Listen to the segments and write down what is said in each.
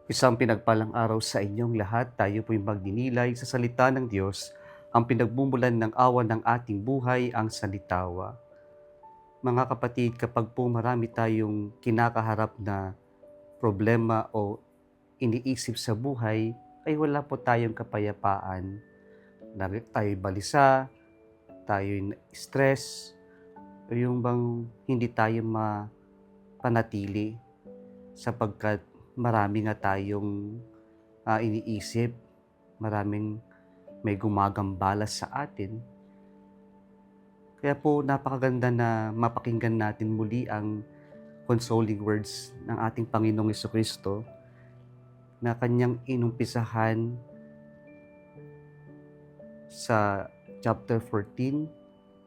Isang pinagpalang araw sa inyong lahat. Tayo po'y magdinilay sa salita ng Diyos, ang pinagmumulan ng awa ng ating buhay, ang salitawa. Mga kapatid, kapag po marami tayong kinakaharap na problema o iniisip sa buhay, ay wala po tayong kapayapaan. Tayo'y balisa, tayo'y stress, o yung bang hindi tayo mapanatili sapagkat marami nga tayong iniisip, maraming may gumagambalas sa atin. Kaya po napakaganda na mapakinggan natin muli ang consoling words ng ating Panginoong Jesucristo na kanyang inumpisahan sa chapter 14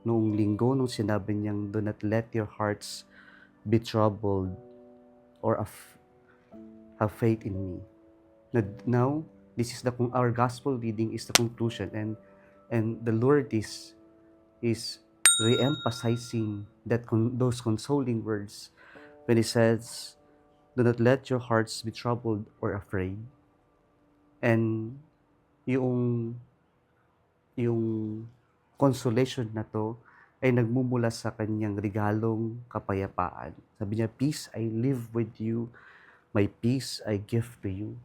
noong linggo nung sinabi niyang, "Do not let your hearts be troubled or have faith in me." Now, this is our gospel reading is the conclusion, and the Lord is re-emphasizing those consoling words when He says, "Do not let your hearts be troubled or afraid." And yung yung consolation na to ay nagmumula sa kanyang regalong kapayapaan. Sabi niya, "Peace I live with you, my peace I give to you."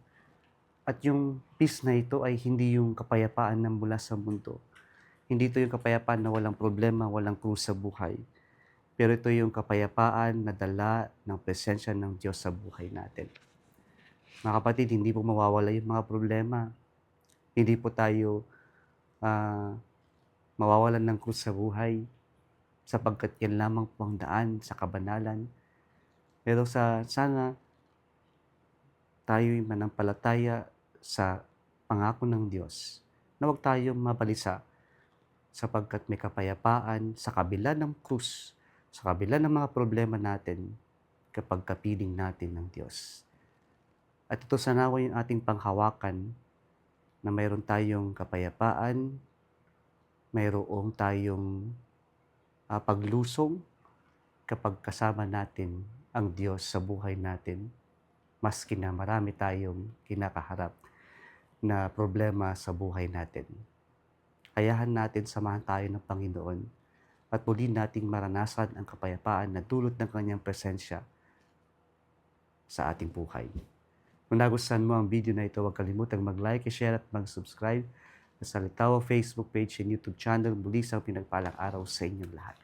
At yung peace na ito ay hindi yung kapayapaan na mula sa mundo. Hindi ito yung kapayapaan na walang problema, walang krus sa buhay. Pero ito yung kapayapaan na dala ng presensya ng Diyos sa buhay natin. Mga kapatid, hindi po mawawala yung mga problema. Hindi po tayo mawawalan ng krus sa buhay sapagkat yan lamang po ang daan sa kabanalan. Pero sana tayo'y manampalataya sa pangako ng Diyos na huwag tayong mabalisa sapagkat may kapayapaan sa kabila ng krus, sa kabila ng mga problema natin kapag kapiling natin ng Diyos. At ito sanawa yung ating panghawakan na mayroon tayong kapayapaan, mayroong tayong paglusong kapag kasama natin ang Diyos sa buhay natin, maski na marami tayong kinakaharap na problema sa buhay natin. Kayahan natin, samahan tayo ng Panginoon at muli nating maranasan ang kapayapaan na dulot ng kanyang presensya sa ating buhay. Kung nagustuhan mo ang video na ito, huwag kalimutang mag-like, share at mag-subscribe sa Salitawa Facebook page and YouTube channel. Muli sa pinagpalang araw sa inyong lahat.